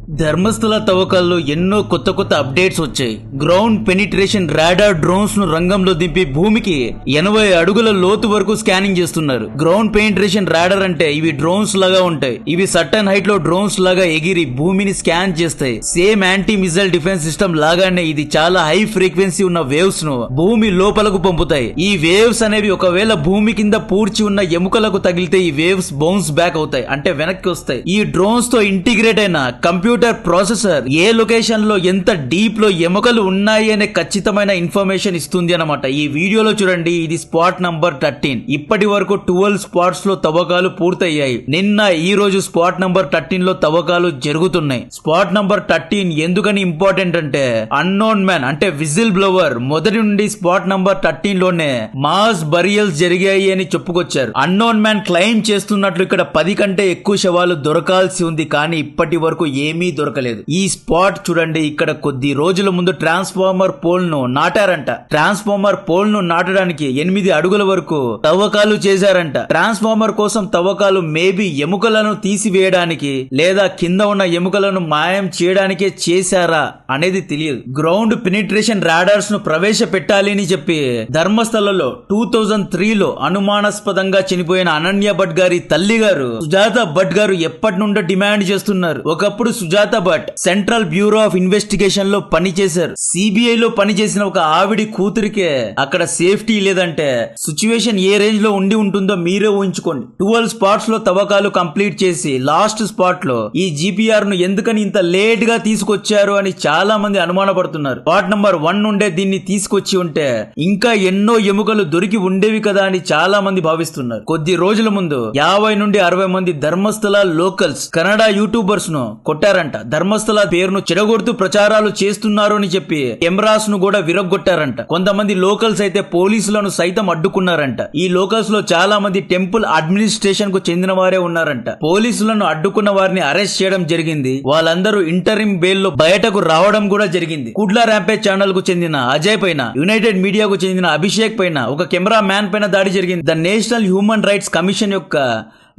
ధర్మస్థల తవ్వకాల్లో ఎన్నో కొత్త అప్డేట్స్ వచ్చాయి. గ్రౌండ్ పెనిట్రేషన్ రాడార్ డ్రోన్స్ ను రంగంలో దింపి భూమికి 80 అడుగుల లోతు వరకు స్కానింగ్ చేస్తున్నారు. గ్రౌండ్ పెనిట్రేషన్ రాడార్ అంటే ఇవి డ్రోన్స్ లాగా ఉంటాయి. ఇవి సర్టన్ హైట్ లో డ్రోన్స్ లాగా ఎగిరి భూమిని స్కాన్ చేస్తాయి. Same anti missile defence system లాగానే ఇది చాలా హై ఫ్రీక్వెన్సీ ఉన్న వేవ్స్ ను భూమి లోపలకు పంపుతాయి. ఈ వేవ్స్ అనేవి ఒకవేళ భూమి కింద పూడ్చి ఉన్న ఎముకలకు తగిలితే ఈ వేవ్స్ బౌన్స్ బ్యాక్ అవుతాయి, అంటే వెనక్కి వస్తాయి. ఈ డ్రోన్స్ తో ఇంటిగ్రేట్ అయిన కంప్యూటర్ ప్రాసెసర్ ఏ లొకేషన్ లో ఎంత డీప్ లో ఎముకలు ఉన్నాయి అనే ఖచ్చితమైన ఇన్ఫర్మేషన్ ఇస్తుంది అన్నమాట. ఈ వీడియోలో చూడండి, ఇది స్పాట్ నంబర్ 13. ఇప్పటి వరకు 12 స్పాట్స్ లో తవ్వకాలు పూర్తయ్యాయి. నిన్న ఈ రోజు స్పాట్ నంబర్ 13 లో తవ్వకాలు జరుగుతున్నాయి. స్పాట్ నంబర్ 13 ఎందుకని ఇంపార్టెంట్ అంటే అన్నోన్ మ్యాన్ అంటే విజిల్ బ్లోవర్ మొదటి నుండి స్పాట్ నంబర్ 13 లోనే మాస్ బరియల్స్ జరిగాయి అని చెప్పుకొచ్చారు. అన్నోన్ మ్యాన్ క్లెయిమ్ చేస్తున్నట్లు ఇక్కడ 10 కంటే ఎక్కువ శవాలు దొరకాల్సి ఉంది, కానీ ఇప్పటి వరకు ఏమీ దొరకలేదు. ఈ స్పాట్ చూడండి, ఇక్కడ కొద్ది రోజుల ముందు ట్రాన్స్ఫార్మర్ పోల్ ను నాటారంట. ట్రాన్స్ఫార్మర్ పోల్ ను నాటడానికి 8 అడుగుల వరకు తవ్వకాలు చేశారంట. ట్రాన్స్ఫార్మర్ కోసం తవ్వకాలు మేబీ ఎముకలను తీసివేయడానికి లేదా కింద ఉన్న ఎముకలను మాయం చేయడానికే చేశారా అనేది తెలియదు. గ్రౌండ్ పెనిట్రేషన్ రాడార్స్ ను ప్రవేశపెట్టాలి అని చెప్పి ధర్మస్థలలో 2003లో అనుమానాస్పదంగా చనిపోయిన అనన్య భట్ గారి తల్లి గారు సుజాత భట్ గారు ఎప్పటి నుండో డిమాండ్ చేస్తున్నారు. ఒకప్పుడు Sujatha Bhat central bureau of investigation లో పనిచేశారు. సిబిఐ లో పనిచేసిన ఒక ఆవిడి కూతురికే అక్కడ సేఫ్టీ లేదంటే సిచ్యువేషన్ ఏ రేంజ్ లో ఉంటుందో మీరే ఊహించుకోండి. 12 స్పాట్స్ లో తవ్వకాలు కంప్లీట్ చేసి లాస్ట్ స్పాట్ లో ఈ జిపిఆర్ ను ఎందుకని ఇంత లేట్ గా తీసుకొచ్చారు అని చాలా మంది అనుమానపడుతున్నారు. స్పాట్ నంబర్ 1 నుండే దీన్ని తీసుకొచ్చి ఉంటే ఇంకా ఎన్నో ఎముకలు దొరికి ఉండేవి కదా అని చాలా మంది భావిస్తున్నారు. కొద్ది రోజుల ముందు 50 నుండి 60 మంది ధర్మస్థల లోకల్స్ కన్నడ యూట్యూబర్స్ ను కొట్టారంట. ధర్మస్థల పేరును చెడగొడుతూ ప్రచారాలు చేస్తున్నారు అని చెప్పి కెమెరాస్ ను కూడా విరగొట్టారంట. కొంతమంది లోకల్స్ అయితే పోలీసులను సైతం అడ్డుకున్నారంట. ఈ లోకల్స్ లో చాలా మంది టెంపుల్ అడ్మినిస్ట్రేషన్ కు చెందిన వారే ఉన్నారంట. పోలీసులను అడ్డుకున్న వారిని అరెస్ట్ చేయడం జరిగింది. వాళ్ళందరూ ఇంటరిమ్ బెయిల్ లో బయటకు రావడం కూడా జరిగింది. కుడ్ల ర్యాంపేజ్ ఛానల్ కు చెందిన అజయ్ పైన, యునైటెడ్ మీడియాకు చెందిన అభిషేక్ పైన, ఒక కెమెరా మ్యాన్ పైన దాడి జరిగింది. The national human rights commission యొక్క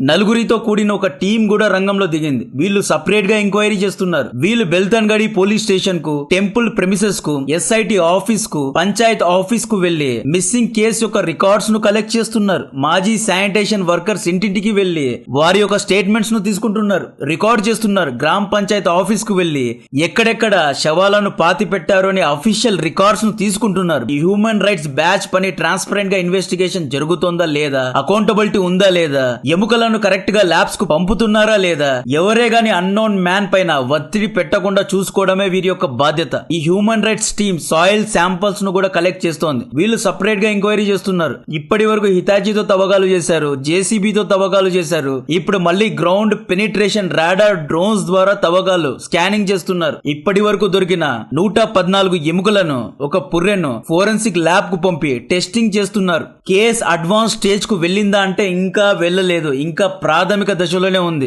నలుగురితో కూడిన ఒక టీం కూడా రంగంలో దిగింది. వీళ్ళు సపరేట్ గా ఎంక్వైరీ చేస్తున్నారు. వీళ్ళు బెల్తన్గడి పోలీస్ స్టేషన్ కు, టెంపుల్ ప్రెమిసెస్ కు, ఎస్ఐటి ఆఫీస్ కు, పంచాయత్ ఆఫీస్ కు వెళ్లి మిస్సింగ్ కేసు యొక్క రికార్డ్స్ ను కలెక్ట్ చేస్తున్నారు. మాజీ శానిటేషన్ వర్కర్స్ ఇంటింటికి వెళ్లి వారి యొక్క స్టేట్మెంట్స్ ను తీసుకుంటున్నారు, రికార్డ్ చేస్తున్నారు. గ్రామ పంచాయత్ ఆఫీస్ కు వెళ్లి ఎక్కడెక్కడ శవాలను పాతి పెట్టారు అని అఫీషియల్ రికార్డ్స్ ను తీసుకుంటున్నారు. ఈ హ్యూమన్ రైట్స్ బ్యాచ్ పని ట్రాన్స్పరెంట్ గా ఇన్వెస్టిగేషన్ జరుగుతుందా లేదా, అకౌంటబిలిటీ ఉందా లేదా, ఎముకల కరెక్ట్ గా ల్యాబ్స్ కు పంపుతున్నారా లేదా, ఎవరే గాని అన్నోన్ మ్యాన్ పైన ఒత్తిడి పెట్టకుండా చూసుకోవడమే వీరి యొక్క బాధ్యత. ఈ human rights team soil samples ను కూడా కలెక్ట్ చేస్తోంది. వీళ్ళు సపరేట్ గా ఎంక్వైరీ చేస్తున్నారు. ఇప్పటి వరకు హిటాచీతో తవ్వకాలు చేశారు, జేసీబీతో తవ్వకాలు చేశారు. ఇప్పుడు మళ్ళీ గ్రౌండ్ పెనిట్రేషన్ రాడార్ డ్రోన్స్ ద్వారా తవ్వకాలు స్కానింగ్ చేస్తున్నారు. ఇప్పటి వరకు దొరికిన 114 ఎముకలను, ఒక పుర్రెను ఫోరెన్సిక్ ల్యాబ్ కు పంపి టెస్టింగ్ చేస్తున్నారు. కేస్ అడ్వాన్స్ స్టేజ్ కు వెళ్ళిందా అంటే ఇంకా వెళ్ళలేదు, ఇంకా ప్రాథమిక దశలోనే ఉంది.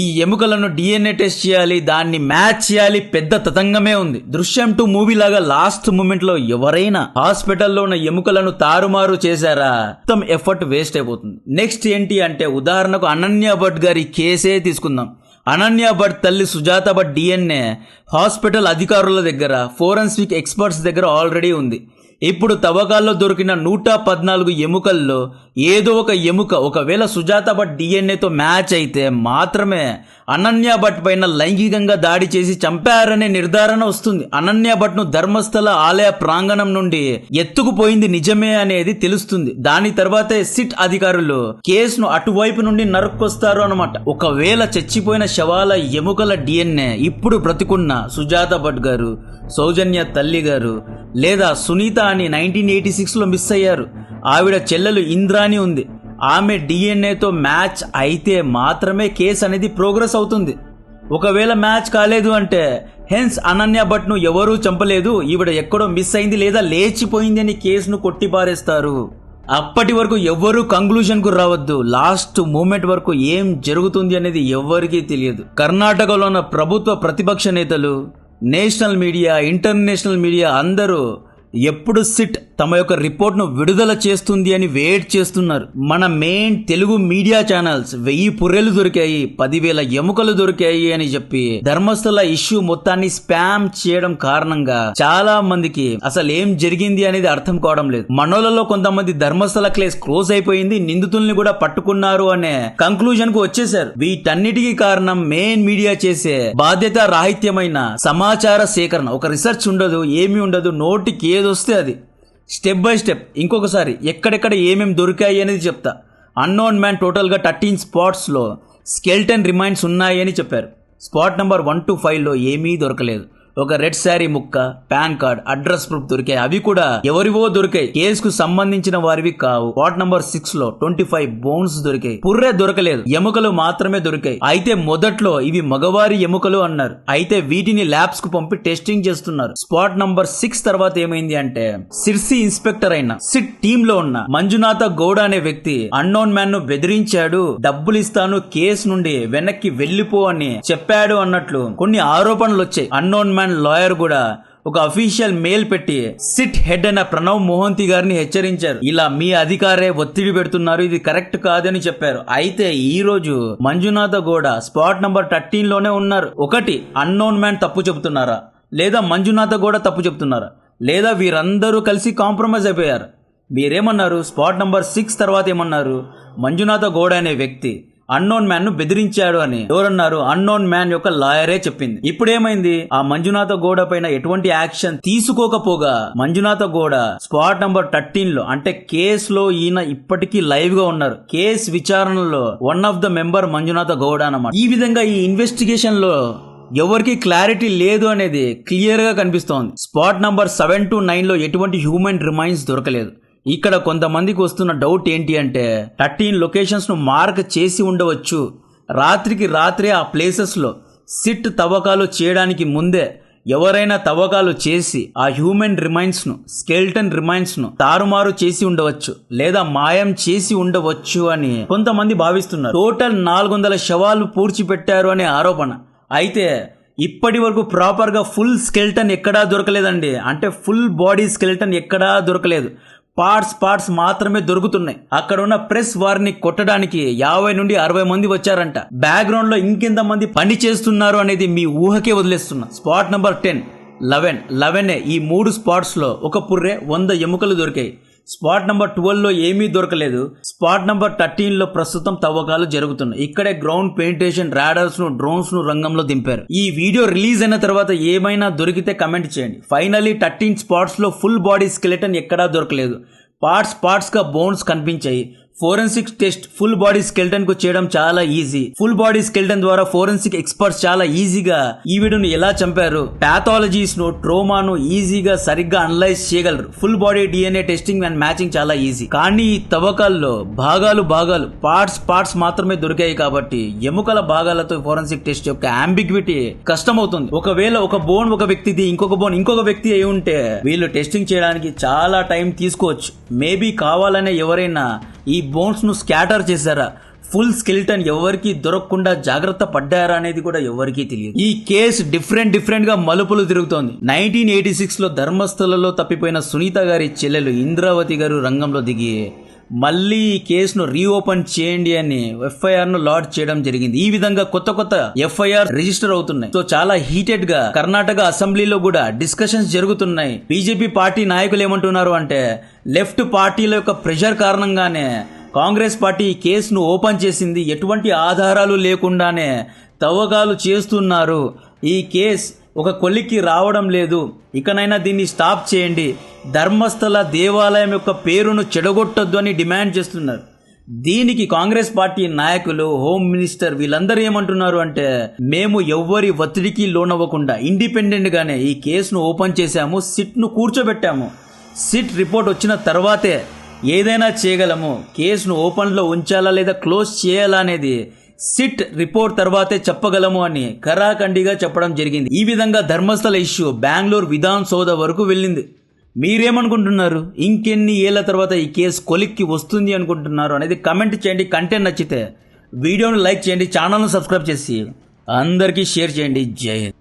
ఈ ఎముకలను డిఎన్ఏ టెస్ట్ చేయాలి, దాన్ని మ్యాచ్ చేయాలి, పెద్ద తతంగమే ఉంది. దృశ్యం 2 మూవీ లాగా లాస్ట్ మూమెంట్ లో ఎవరైనా హాస్పిటల్లో ఉన్న ఎముకలను తారుమారు చేశారా, మొత్తం ఎఫర్ట్ వేస్ట్ అయిపోతుంది. నెక్స్ట్ ఏంటి అంటే, ఉదాహరణకు అనన్య భట్ గారి కేసే తీసుకుందాం. అనన్య భట్ తల్లి సుజాత భట్ డిఎన్ఏ హాస్పిటల్ అధికారుల దగ్గర, ఫోరెన్సిక్ ఎక్స్పర్ట్స్ దగ్గర ఆల్రెడీ ఉంది. ఇప్పుడు తవ్వకాల్లో దొరికిన 114 ఎముకల్లో ఏదో ఒక ఎముక ఒకవేళ సుజాత భట్ డిఎన్ఏతో మ్యాచ్ అయితే మాత్రమే అనన్య భట్ పైన లైంగికంగా దాడి చేసి చంపారనే నిర్ధారణ వస్తుంది. అనన్య భట్ ను ధర్మస్థల ఆలయ ప్రాంగణం నుండి ఎత్తుకుపోయింది నిజమే అనేది తెలుస్తుంది. దాని తర్వాతే సిట్ అధికారులు కేసును అటువైపు నుండి నరుక్కొస్తారు అన్నమాట. ఒకవేళ చచ్చిపోయిన శవాల ఎముకల డిఎన్ఏ ఇప్పుడు బ్రతికున్న సుజాత భట్ గారు, సౌజన్య తల్లి గారు లేదా సునీత అని 1986 లో మిస్ అయ్యారు, ఆవిడ చెల్లెలు ఇంద్రాని ఉంది, ఆమె డిఎన్ఏతో మ్యాచ్ అయితే మాత్రమే కేసు అనేది ప్రోగ్రెస్ అవుతుంది. ఒకవేళ మ్యాచ్ కాలేదు అంటే హెన్స్ అనన్య భట్ ను ఎవరూ చంపలేదు, ఈవిడ ఎక్కడో మిస్ అయింది లేదా లేచిపోయింది అని కేసును కొట్టిపారేస్తారు. అప్పటి వరకు ఎవ్వరూ కంక్లూజన్ కు రావద్దు. లాస్ట్ మూమెంట్ వరకు ఏం జరుగుతుంది అనేది ఎవ్వరికీ తెలియదు. కర్ణాటకలో ఉన్న ప్రభుత్వ ప్రతిపక్ష నేతలు, నేషనల్ మీడియా, ఇంటర్నేషనల్ మీడియా అందరూ ఎప్పుడు సిట్ తమ యొక్క రిపోర్ట్ ను విడుదల చేస్తుంది అని వెయిట్ చేస్తున్నారు. మన మెయిన్ తెలుగు మీడియా ఛానల్స్ 1000 పుర్రెలు దొరికాయి, 10,000 ఎముకలు దొరికాయి అని చెప్పి ధర్మస్థల ఇష్యూ మొత్తాన్ని స్పామ్ చేయడం కారణంగా చాలా మందికి అసలు ఏం జరిగింది అనేది అర్థం కావడం లేదు. మనోళ్ళలో కొంతమంది ధర్మస్థల కేసు క్లోజ్ అయిపోయింది, నిందితుల్ని కూడా పట్టుకున్నారు అనే కంక్లూజన్ కు వచ్చేసారు. వీటన్నిటికీ కారణం మెయిన్ మీడియా చేసే బాధ్యత రాహిత్యమైన సమాచార సేకరణ. ఒక రిసర్చ్ ఉండదు, ఏమీ ఉండదు, నోటికి ఏదొస్తే అది స్టెప్ బై స్టెప్. ఇంకొకసారి ఎక్కడెక్కడ ఏమేమి దొరికాయి అనేది చెప్తా. అన్నోన్ మ్యాన్ టోటల్గా 13 స్పాట్స్లో స్కెల్టన్ రిమైన్స్ ఉన్నాయి అని చెప్పారు. స్పాట్ నెంబర్ 1 to 5 లో ఏమీ దొరకలేదు. ఒక రెడ్ శారీ ముక్క, పాన్ కార్డ్, అడ్రస్ ప్రూఫ్ దొరికాయి. అవి కూడా ఎవరివో దొరికాయి, కేసుకు సంబంధించిన వారివి కావు. స్పాట్ నెంబర్ 6 లో 25 బోన్స్ దొరికాయి. పుర్రె దొరకలేదు, ఎముకలు మాత్రమే దొరికాయి. అయితే మొదట్లో ఇవి మగవారి ఎముకలు అన్నారు. అయితే వీటిని ల్యాబ్స్ కు పంపి టెస్టింగ్ చేస్తున్నారు. స్పాట్ నంబర్ 6 తర్వాత ఏమైంది అంటే, సిర్సి ఇన్స్పెక్టర్ అయిన సిట్ టీమ్ లో ఉన్న మంజునాథ గౌడ అనే వ్యక్తి అన్నోన్ మ్యాన్ ను బెదిరించాడు, డబ్బులు ఇస్తాను, కేసు నుండి వెనక్కి వెళ్లిపో అని చెప్పాడు అన్నట్లు కొన్ని ఆరోపణలు వచ్చాయి. అన్నోన్ మ్యాన్ లాయర్ కూడా ఒక అఫీషియల్ మెయిల్ పెట్టి సిట్ హెడ్ అయిన ప్రణవ్ మోహంతి గారిని హెచ్చరించారు. ఇలా మీ అధికారే ఒత్తిడి పెడుతున్నారు, ఇది కరెక్ట్ కాదని చెప్పారు. అయితే ఈ రోజు మంజునాథ గౌడ స్పాట్ నంబర్ 13 లోనే ఉన్నారు. ఒకటి, అన్నోన్ మ్యాన్ తప్పు చెబుతున్నారా, లేదా మంజునాథ గౌడ తప్పు చెబుతున్నారా, లేదా వీరందరూ కలిసి కాంప్రమైజ్ అయిపోయారు? మీరేమన్నారు? స్పాట్ నంబర్ 6 తర్వాత ఏమన్నారు? మంజునాథ గౌడ అనే వ్యక్తి అన్నోన్ మ్యాన్ ను బెదిరించాడు అని ఎవరన్నారు? అన్నోన్ మ్యాన్ యొక్క లాయరే చెప్పింది. ఇప్పుడేమైంది? ఆ మంజునాథ గౌడ పైన ఎటువంటి యాక్షన్ తీసుకోకపోగా మంజునాథ గౌడ స్పాట్ నంబర్ 13 లో, అంటే కేసులో ఈయన ఇప్పటికీ లైవ్ గా ఉన్నారు. కేసు విచారణలో one of the member Manjunatha Gowda అన్నమాట. ఈ విధంగా ఈ ఇన్వెస్టిగేషన్ లో ఎవరికి క్లారిటీ లేదు అనేది క్లియర్ గా కనిపిస్తోంది. స్పాట్ నంబర్ 7 to 9 లో ఎటువంటి హ్యూమన్ రిమైన్స్ దొరకలేదు. ఇక్కడ కొంతమందికి వస్తున్న డౌట్ ఏంటి అంటే, 13 లొకేషన్స్ ను మార్క్ చేసి ఉండవచ్చు. రాత్రికి రాత్రే ఆ ప్లేసెస్ లో సిట్ తవ్వకాలు చేయడానికి ముందే ఎవరైనా తవ్వకాలు చేసి ఆ హ్యూమన్ రిమైన్స్ ను, స్కెల్టన్ రిమైన్స్ ను తారుమారు చేసి ఉండవచ్చు, లేదా మాయం చేసి ఉండవచ్చు అని కొంతమంది భావిస్తున్నారు. టోటల్ 400 శవాలు పూడ్చిపెట్టారు అనే ఆరోపణ. అయితే ఇప్పటి వరకు ప్రాపర్ గా ఫుల్ స్కెల్టన్ ఎక్కడా దొరకలేదండి. అంటే ఫుల్ బాడీ స్కెల్టన్ ఎక్కడా దొరకలేదు. పార్ట్స్ మాత్రమే దొరుకుతున్నాయి. అక్కడ ఉన్న ప్రెస్ వారిని కొట్టడానికి 50 నుండి 60 మంది వచ్చారంట. బ్యాక్గ్రౌండ్ లో ఇంకెంత మంది పని చేస్తున్నారు అనేది మీ ఊహకే వదిలేస్తున్నా. స్పాట్ నంబర్ 10, 11 ఈ 3 స్పాట్స్ లో ఒక పుర్రె, 100 ఎముకలు దొరికాయి. స్పాట్ నంబర్ 12 లో ఏమీ దొరకలేదు. స్పాట్ నంబర్ 13 లో ప్రస్తుతం తవ్వకాలు జరుగుతున్నాయి. ఇక్కడే గ్రౌండ్ పెనిట్రేషన్ రాడార్స్ ను, డ్రోన్స్ ను రంగంలో దింపారు. ఈ వీడియో రిలీజ్ అయిన తర్వాత ఏమైనా దొరికితే కమెంట్ చేయండి. ఫైనల్లీ 13 స్పాట్స్ లో ఫుల్ బాడీ స్కెలెటన్ ఎక్కడా దొరకలేదు. పార్ట్స్ గా బోన్స్ కనిపించాయి. Forensic test full body skeleton కు చేయడం చాలా ఈజీ. ఫుల్ బాడీ స్కెల్టన్ ద్వారా ఫోరెన్సిక్ ఎక్స్పర్ట్స్ చాలా ఈజీగా ఈ వీడియోను ఎలా చంపారు, పాథాలజీస్ ను, ట్రోమాను ఈజీగా సరిగ్గా అనలైజ్ చేయగలరు. Full body DNA testing and matching చాలా ఈజీ. కానీ ఈ తవ్వకాల్లో భాగాలు పార్ట్స్ మాత్రమే దొరికాయి కాబట్టి ఎముకల భాగాలతో ఫోరెన్సిక్ టెస్ట్ యొక్క అంబిగ్విటీ కష్టమవుతుంది. ఒకవేళ ఒక బోన్ ఒక వ్యక్తిది, ఇంకొక బోన్ ఇంకొక వ్యక్తి అయి ఉంటే వీళ్ళు టెస్టింగ్ చేయడానికి చాలా టైం తీసుకోవచ్చు. మేబీ కావాలనే ఎవరైనా ఈ బోన్స్ ను స్కాటర్ చేశారా, ఫుల్ స్కెలిటన్ ఎవరికి దొరకకుండా జాగ్రత్త పడ్డారా అనేది కూడా ఎవరికీ తెలియదు. ఈ కేసు డిఫరెంట్ గా మలుపులు తిరుగుతోంది. 1986 లో ధర్మస్థలలో తప్పిపోయిన సునీత గారి చెల్లెలు ఇంద్రావతి గారు రంగంలో దిగి మళ్ళీ ఈ కేసును రీఓపెన్ చేయండి అని ఎఫ్ఐఆర్ ను లాడ్జ్ చేయడం జరిగింది. ఈ విధంగా కొత్త ఎఫ్ఐఆర్ రిజిస్టర్ అవుతున్నాయి. సో చాలా హీటెడ్ గా కర్ణాటక అసెంబ్లీలో కూడా డిస్కషన్స్ జరుగుతున్నాయి. బీజేపీ పార్టీ నాయకులు ఏమంటున్నారు అంటే, లెఫ్ట్ పార్టీల యొక్క ప్రెషర్ కారణంగానే కాంగ్రెస్ పార్టీ ఈ కేసును ఓపెన్ చేసింది, ఎటువంటి ఆధారాలు లేకుండానే తవ్వకాలు చేస్తున్నారు, ఈ కేసు ఒక కొలిక్కి రావడం లేదు, ఇకనైనా దీన్ని స్టాప్ చేయండి, ధర్మస్థల దేవాలయం యొక్క పేరును చెడగొట్టొద్దు అని డిమాండ్ చేస్తున్నారు. దీనికి కాంగ్రెస్ పార్టీ నాయకులు, హోమ్ మినిస్టర్ వీళ్ళందరూ ఏమంటున్నారు అంటే, మేము ఎవ్వరి ఒత్తిడికి లోనవ్వకుండా ఇండిపెండెంట్ గానే ఈ కేసును ఓపెన్ చేశాము, సిట్ ను కూర్చోబెట్టాము, సిట్ రిపోర్ట్ వచ్చిన తర్వాతే ఏదైనా చేయగలము, కేసును ఓపెన్ లో ఉంచాలా లేదా క్లోజ్ చేయాలా అనేది సిట్ రిపోర్ట్ తర్వాతే చెప్పగలము అని ఖరాఖండిగా చెప్పడం జరిగింది. ఈ విధంగా ధర్మస్థల ఇష్యూ బెంగళూరు విధాన్ సౌధ వరకు వెళ్ళింది. మీరేమనుకుంటున్నారు? ఇంకెన్ని ఏళ్ల తర్వాత ఈ కేసు కొలిక్కి వస్తుంది అనుకుంటున్నారు అనేది కమెంట్ చేయండి. కంటెంట్ నచ్చితే వీడియోను లైక్ చేయండి, ఛానల్ను సబ్స్క్రైబ్ చేసి అందరికీ షేర్ చేయండి. జై హింద్.